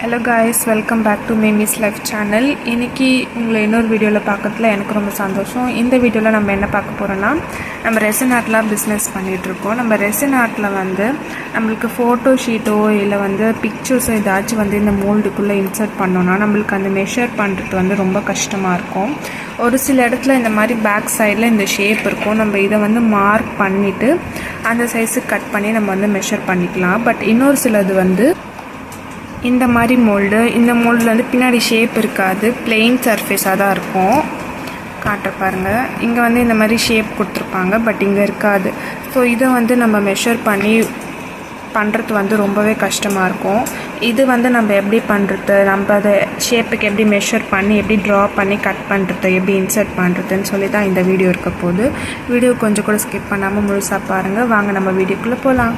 Hello guys, welcome back to Mamie's life channel. இன்றைக்கி உங்களை இன்னொரு வீடியோவில் பார்க்கறதுல எனக்கு ரொம்ப சந்தோஷம். இந்த வீடியோவில் நம்ம என்ன பார்க்க போகிறோன்னா, நம்ம ரெசின் ஆர்ட்டில் பிஸ்னஸ் பண்ணிகிட்ருக்கோம். நம்ம ரெசின் ஆர்ட்டில் நம்மளுக்கு ஃபோட்டோ ஷீட்டோ இல்லை பிக்சர்ஸோ ஏதாச்சும் இந்த மோல்டுக்குள்ளே இன்சர்ட் பண்ணோன்னா நம்மளுக்கு அந்த மெஷர் பண்ணுறது ரொம்ப கஷ்டமாக இருக்கும். ஒரு சில இடத்துல இந்த மாதிரி பேக் சைடில் இந்த ஷேப் இருக்கும். நம்ம இதை மார்க் பண்ணிவிட்டு அந்த சைஸுக்கு கட் பண்ணி நம்ம மெஷர் பண்ணிக்கலாம். பட் இன்னொரு சிலது இந்த மாதிரி மோல்டு, இந்த மோல்டில் பின்னாடி ஷேப் இருக்காது, பிளெயின் சர்ஃபேஸாக தான் இருக்கும். காட்ட பாருங்கள், இங்கே இந்த மாதிரி ஷேப் கொடுத்துருப்பாங்க, பட் இங்கே இருக்காது. ஸோ இதை நம்ம மெஷர் பண்ணி பண்ணுறது ரொம்பவே கஷ்டமாக இருக்கும். இது நம்ம எப்படி பண்ணுறது, நம்ம அதை ஷேப்புக்கு எப்படி மெஷர் பண்ணி எப்படி ட்ரா பண்ணி கட் பண்ணுறது, எப்படி இன்சர்ட் பண்ணுறதுன்னு சொல்லி தான் இந்த வீடியோ இருக்க போகுது. வீடியோ கொஞ்சம் கூட ஸ்கிப் பண்ணாமல் முழுசாக பாருங்கள். வாங்க நம்ம வீடியோக்குள்ளே போகலாம்.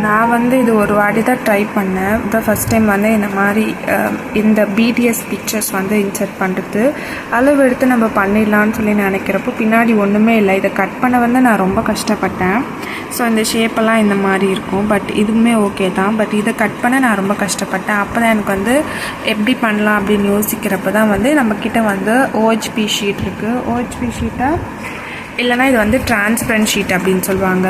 நான் இது ஒரு வாட்டி தான் ட்ரை பண்ணேன். இப்போ ஃபஸ்ட் டைம் இந்த மாதிரி இந்த பிடிஎஸ் பிக்சர்ஸ் இன்சர்ட் பண்ணுறது. அளவு எடுத்து நம்ம பண்ணிடலான்னு சொல்லி நினைக்கிறப்போ பின்னாடி ஒன்றுமே இல்லை. இதை கட் பண்ண நான் ரொம்ப கஷ்டப்பட்டேன். ஸோ இந்த ஷேப்பெல்லாம் இந்த மாதிரி இருக்கும், பட் இதுவுமே ஓகே தான். பட் இதை கட் பண்ண நான் ரொம்ப கஷ்டப்பட்டேன். அப்போ தான் எனக்கு எப்படி பண்ணலாம் அப்படின்னு யோசிக்கிறப்ப தான் நம்மக்கிட்ட ஓஹெச்பி ஷீட் இருக்குது. ஓஹெச்பி ஷீட்டை இல்லைனா இது டிரான்ஸ்பரண்ட் ஷீட் அப்படின்னு சொல்லுவாங்க.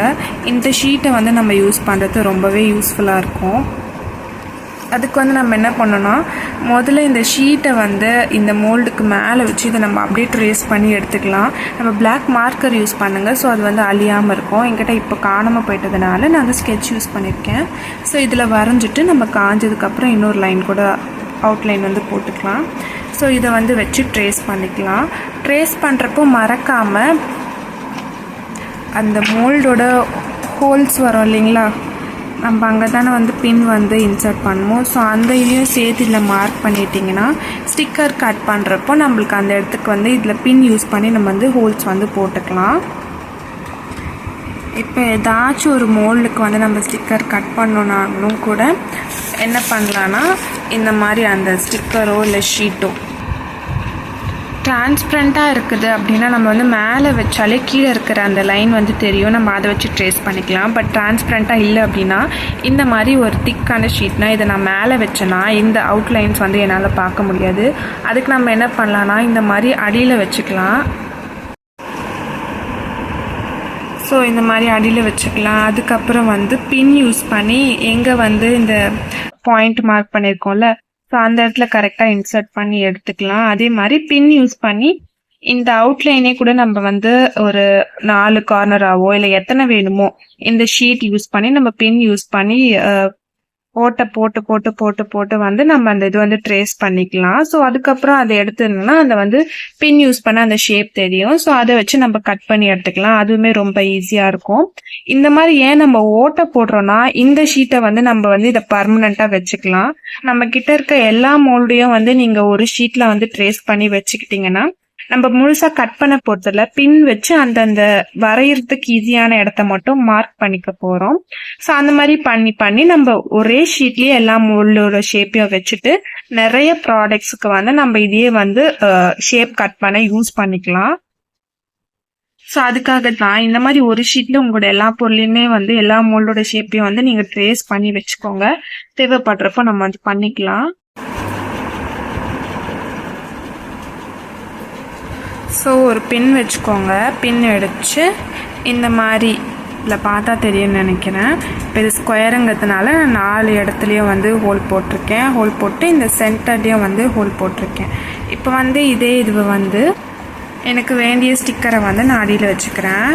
இந்த ஷீட்டை நம்ம யூஸ் பண்ணுறது ரொம்பவே யூஸ்ஃபுல்லாக இருக்கும். அதுக்கு நம்ம என்ன பண்ணோன்னா, முதல்ல இந்த ஷீட்டை இந்த மோல்டுக்கு மேலே வச்சு இதை நம்ம அப்படியே ட்ரேஸ் பண்ணி எடுத்துக்கலாம். நம்ம பிளாக் மார்க்கர் யூஸ் பண்ணுங்கள். ஸோ அது அழியாமல் இருக்கும். என்கிட்ட இப்போ காணாமல் போயிட்டதுனால நான் ஸ்கெட்ச் யூஸ் பண்ணியிருக்கேன். ஸோ இதில் வரைஞ்சிட்டு நம்ம காஞ்சதுக்கப்புறம் இன்னொரு லைன் கூட அவுட்லைன் போட்டுக்கலாம். ஸோ இதை வச்சு ட்ரேஸ் பண்ணிக்கலாம். ட்ரேஸ் பண்ணுறப்போ மறக்காமல் அந்த மோல்டோட ஹோல்ஸ் வரும் இல்லைங்களா, நம்ம அங்கே தானே பின் இன்சர்ட் பண்ணுவோம். ஸோ அந்த இதையும் சேர்த்து இதில் மார்க் பண்ணிட்டிங்கன்னா ஸ்டிக்கர் கட் பண்ணுறப்போ நம்மளுக்கு அந்த இடத்துக்கு இதில் பின் யூஸ் பண்ணி நம்ம ஹோல்ஸ் போட்டுக்கலாம். இப்போ ஏதாச்சும் ஒரு மோல்டுக்கு நம்ம ஸ்டிக்கர் கட் பண்ணோன்னாலும் கூட என்ன பண்ணலான்னா, இந்த மாதிரி அந்த ஸ்டிக்கரோ இல்லை ஷீட்டோ டிரான்ஸ்பரண்ட்டாக இருக்குது அப்படின்னா நம்ம மேலே வச்சாலே கீழே இருக்கிற அந்த லைன் தெரியும். நம்ம அதை வச்சு ட்ரேஸ் பண்ணிக்கலாம். பட் டிரான்ஸ்பரண்ட்டாக இல்லை அப்படின்னா இந்த மாதிரி ஒரு திக்கான ஷீட்னால் இதை நான் மேலே வச்சேன்னா இந்த அவுட்லைன்ஸ் என்னால் பார்க்க முடியாது. அதுக்கு நம்ம என்ன பண்ணலான்னா, இந்த மாதிரி அடியில் வச்சுக்கலாம். ஸோ இந்த மாதிரி அடியில் வச்சுக்கலாம். அதுக்கப்புறம் பின் யூஸ் பண்ணி எங்கே இந்த பாயிண்ட் மார்க் பண்ணியிருக்கோம்ல, ஸோ அந்த இடத்துல கரெக்டாக இன்சர்ட் பண்ணி எடுத்துக்கலாம். அதே மாதிரி பின் யூஸ் பண்ணி இந்த அவுட்லைனே கூட நம்ம ஒரு 4 கார்னராகவோ இல்லை எத்தனை வேணுமோ இந்த ஷீட் யூஸ் பண்ணி நம்ம பின் யூஸ் பண்ணி ஓட்டை போட்டு போட்டு போட்டு போட்டு நம்ம அந்த இது ட்ரேஸ் பண்ணிக்கலாம். ஸோ அதுக்கப்புறம் அதை எடுத்துனா அந்த பின் யூஸ் பண்ண அந்த ஷேப் தெரியும். ஸோ அதை வச்சு நம்ம கட் பண்ணி எடுத்துக்கலாம். அதுவுமே ரொம்ப ஈஸியாக இருக்கும். இந்த மாதிரி ஏன் நம்ம ஓட்டை போடுறோன்னா, இந்த ஷீட்டை நம்ம இதை பர்மனெண்ட்டாக வச்சுக்கலாம். நம்ம கிட்ட இருக்க எல்லா மோல்டையும் நீங்கள் ஒரு ஷீட்டில் ட்ரேஸ் பண்ணி வச்சுக்கிட்டிங்கன்னா நம்ம முழுசா கட் பண்ண போறதுல பின் வச்சு அந்தந்த வரைகிறதுக்கு ஈஸியான இடத்த மட்டும் மார்க் பண்ணிக்க போறோம். ஸோ அந்த மாதிரி பண்ணி பண்ணி நம்ம ஒரே ஷீட்லயே எல்லா மோல்டோட ஷேப்பையும் வச்சுட்டு நிறைய ப்ராடக்ட்ஸுக்கு நம்ம இதையே ஷேப் கட் பண்ண யூஸ் பண்ணிக்கலாம். ஸோ அதுக்காக தான் இந்த மாதிரி ஒரு ஷீட்ல உங்களோட எல்லா பொருளையுமே எல்லா மோல்டோட ஷேப்பையும் நீங்க ட்ரேஸ் பண்ணி வச்சுக்கோங்க. தேவைப்படுறப்போ நம்ம பண்ணிக்கலாம். ஸோ ஒரு பின் வச்சுக்கோங்க. பின் அடிச்சு இந்த மாதிரி இதில் பார்த்தா தெரியும்னு நினைக்கிறேன். இப்போ இது ஸ்கொயருங்கிறதுனால நான் 4 இடத்துலையும் ஹோல் போட்டிருக்கேன். ஹோல் போட்டு இந்த சென்டர்லேயும் ஹோல் போட்டிருக்கேன். இப்போ இதே இது எனக்கு வேண்டிய ஸ்டிக்கரை நான் அடியில் வச்சுக்கிறேன்.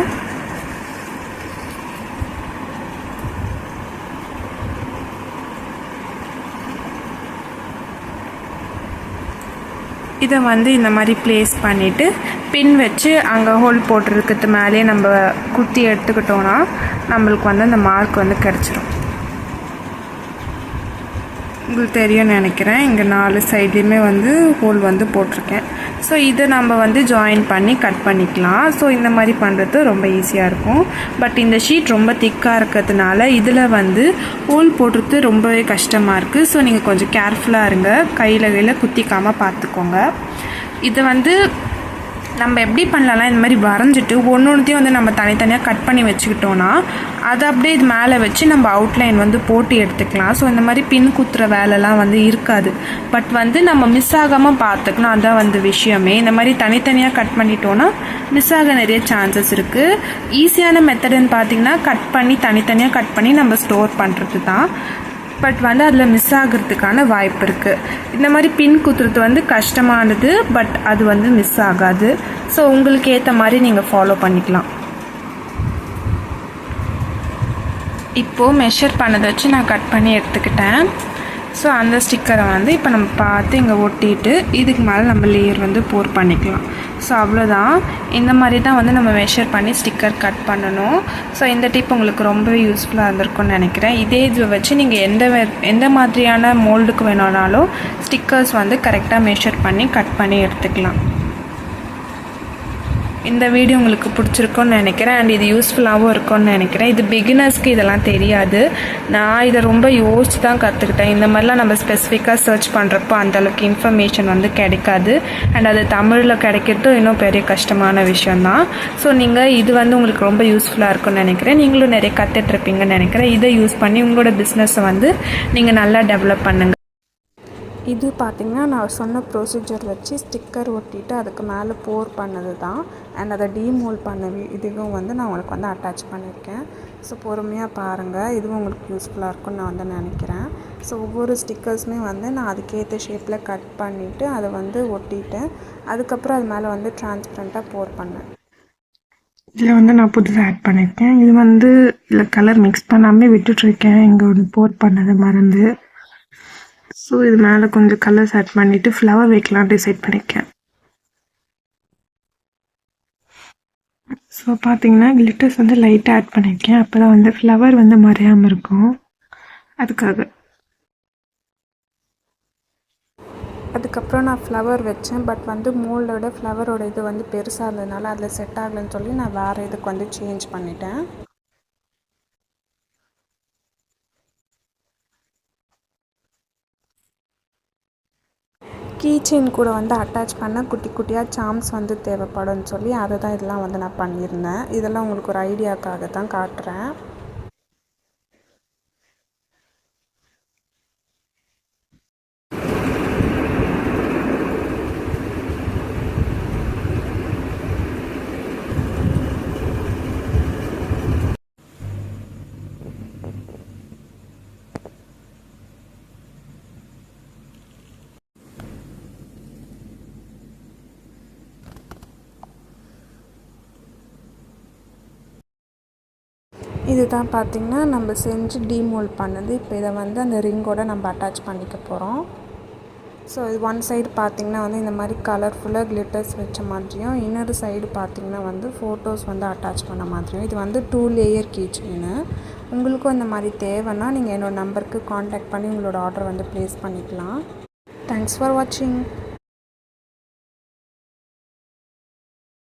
இதை இந்த மாதிரி ப்ளேஸ் பண்ணிவிட்டு பின் வச்சு அங்கே ஹோல் போட்டிருக்கிறது மேலே நம்ம குத்தி எடுத்துக்கிட்டோன்னா நம்மளுக்கு அந்த மார்க் கிடச்சிரும். உங்களுக்கு தெரியும்னு நினைக்கிறேன். இங்கே 4 சைட்லேயுமே ஹோல் போட்டிருக்கேன். ஸோ இதை நம்ம ஜாயின் பண்ணி கட் பண்ணிக்கலாம். ஸோ இந்த மாதிரி பண்ணுறது ரொம்ப ஈஸியாக இருக்கும். பட் இந்த ஷீட் ரொம்ப திக்காக இருக்கிறதுனால இதில் ஹோல் போடுறது ரொம்பவே கஷ்டமாக இருக்குது. ஸோ நீங்கள் கொஞ்சம் கேர்ஃபுல்லாக இருங்க. கையில் குத்திக்காமல் பார்த்துக்கோங்க. இது நம்ம எப்படி பண்ணலாம்னா இந்த மாதிரி வரைஞ்சிட்டு ஒன்றுத்தையும் வந்து நம்ம தனித்தனியாக கட் பண்ணி வச்சுக்கிட்டோன்னா அதை அப்படியே இது மேலே வச்சு நம்ம அவுட்லைன் வந்து போட்டு எடுத்துக்கலாம். ஸோ இந்த மாதிரி பின் குத்துற வேலைலாம் வந்து இருக்காது. பட் வந்து நம்ம மிஸ் ஆகாமல் பார்த்துக்கணும், அதுதான் வந்து விஷயமே. இந்த மாதிரி தனித்தனியாக கட் பண்ணிட்டோன்னா மிஸ் ஆக நிறைய சான்சஸ் இருக்குது. ஈஸியான மெத்தடுன்னு பார்த்திங்கன்னா கட் பண்ணி தனித்தனியாக கட் பண்ணி நம்ம ஸ்டோர் பண்ணுறது தான். பட் வந்து அதில் மிஸ் ஆகிறதுக்கான வாய்ப்பு இருக்குது. இந்த மாதிரி பின் குத்துறது வந்து கஷ்டமானது, பட் அது வந்து மிஸ் ஆகாது. ஸோ உங்களுக்கு ஏற்ற மாதிரி நீங்கள் ஃபாலோ பண்ணிக்கலாம். இப்போது மெஷர் பண்ணதை வச்சு நான் கட் பண்ணி எடுத்துக்கிட்டேன். ஸோ அந்த ஸ்டிக்கரை வந்து இப்போ நம்ம பார்த்து இங்கே ஒட்டிட்டு இதுக்கு மேலே நம்ம லேயர் வந்து போர் பண்ணிக்கலாம். ஸோ அவ்வளோதான். இந்த மாதிரி தான் வந்து நம்ம மெஷர் பண்ணி ஸ்டிக்கர் கட் பண்ணணும். ஸோ இந்த டிப் உங்களுக்கு ரொம்பவே யூஸ்ஃபுல்லாக இருந்திருக்கும்னு நினைக்கிறேன். இதே இதை வச்சு நீங்கள் எந்த மாதிரியான மோல்டுக்கு வேணும்னாலும் ஸ்டிக்கர்ஸ் வந்து கரெக்டாக மெஷர் பண்ணி கட் பண்ணி எடுத்துக்கலாம். இந்த வீடியோ உங்களுக்கு பிடிச்சிருக்குன்னு நினைக்கிறேன். அண்ட் இது யூஸ்ஃபுல்லாகவும் இருக்கும்னு நினைக்கிறேன். இது பிகினர்ஸ்க்கு இதெல்லாம் தெரியாது. நான் இதை ரொம்ப யோசிச்சு தான் கற்றுக்கிட்டேன். இந்த மாதிரிலாம் நம்ம ஸ்பெசிஃபிக்காக சர்ச் பண்ணுறப்போ அந்தளவுக்கு இன்ஃபர்மேஷன் வந்து கிடைக்காது. அண்ட் அது தமிழில் கிடைக்கிறது இன்னும் பெரிய கஷ்டமான விஷயந்தான். ஸோ நீங்கள் இது வந்து உங்களுக்கு ரொம்ப யூஸ்ஃபுல்லாக இருக்கும்னு நினைக்கிறேன். நீங்களும் நிறைய கற்றுட்ருப்பீங்கன்னு நினைக்கிறேன். இதை யூஸ் பண்ணி உங்களோட பிஸ்னஸை வந்து நீங்கள் நல்லா டெவலப் பண்ணுங்கள். இது பார்த்திங்கன்னா நான் சொன்ன ப்ரொசீஜர் வச்சு ஸ்டிக்கர் ஒட்டிட்டு அதுக்கு மேலே போர் பண்ணது தான். அண்ட் அதை டீமோல் பண்ண இதுவும் வந்து நான் உங்களுக்கு வந்து அட்டாச் பண்ணியிருக்கேன். ஸோ பொறுமையாக பாருங்கள். இதுவும் உங்களுக்கு யூஸ்ஃபுல்லாக இருக்கும்னு நான் வந்து நினைக்கிறேன். ஸோ ஒவ்வொரு ஸ்டிக்கர்ஸுமே வந்து நான் அதுக்கேற்ற ஷேப்பில் கட் பண்ணிவிட்டு அதை வந்து ஒட்டிட்டேன். அதுக்கப்புறம் அது மேலே வந்து டிரான்ஸ்பரண்ட்டாக போர் பண்ணேன். இதில் வந்து நான் புதுசாக ஆட் பண்ணியிருக்கேன். இது வந்து இதில் கலர் மிக்ஸ் பண்ணாமல் விட்டுட்ருக்கேன். இங்கே ஒன்று போர் பண்ணது மறந்து. ஸோ இது மேலே கொஞ்சம் கலர்ஸ் ஆட் பண்ணிவிட்டு ஃப்ளவர் வைக்கலாம் டிசைட் பண்ணியிருக்கேன். ஸோ பார்த்தீங்கன்னா கிளிட்டர்ஸ் வந்து லைட்டாக ஆட் பண்ணியிருக்கேன். அப்போ தான் வந்து ஃப்ளவர் வந்து மறையாமல் இருக்கும். அதுக்கப்புறம் நான் ஃப்ளவர் வச்சேன். பட் வந்து மோல்டோட ஃப்ளவரோட இது வந்து பெருசாக இருந்ததுனால அதில் செட் ஆகலைன்னு சொல்லி நான் வேறு இதுக்கு வந்து சேஞ்ச் பண்ணிட்டேன். கீ செயின் கூட வந்து அட்டாச் பண்ண குட்டி குட்டியாக சாம்ஸ் வந்து தேவைப்படும்னு சொல்லி அதை தான் இதெல்லாம் வந்து நான் பண்ணியிருந்தேன். இதெல்லாம் உங்களுக்கு ஒரு ஐடியாக்காக தான் காட்டுறேன். இது தான் பார்த்திங்கன்னா நம்ம செஞ்சு டீமோல்ட் பண்ணது. இப்போ இதை வந்து அந்த ரிங்கோட நம்ம அட்டாச் பண்ணிக்க போகிறோம். ஸோ இது ஒன் சைடு பார்த்திங்கன்னா வந்து இந்த மாதிரி கலர்ஃபுல்லாக கிளிட்டர்ஸ் வச்ச மாதிரியும், இன்னொரு சைடு பார்த்திங்கன்னா வந்து ஃபோட்டோஸ் வந்து அட்டாச் பண்ண மாதிரியும். இது வந்து 2 லேயர் கீ செயின். உங்களுக்கும் இந்த மாதிரி தேவைன்னா நீங்கள் என்னோடய நம்பருக்கு காண்டாக்ட் பண்ணி உங்களோட ஆர்டர் வந்து ப்ளேஸ் பண்ணிக்கலாம். தேங்க்ஸ் ஃபார் வாட்சிங்.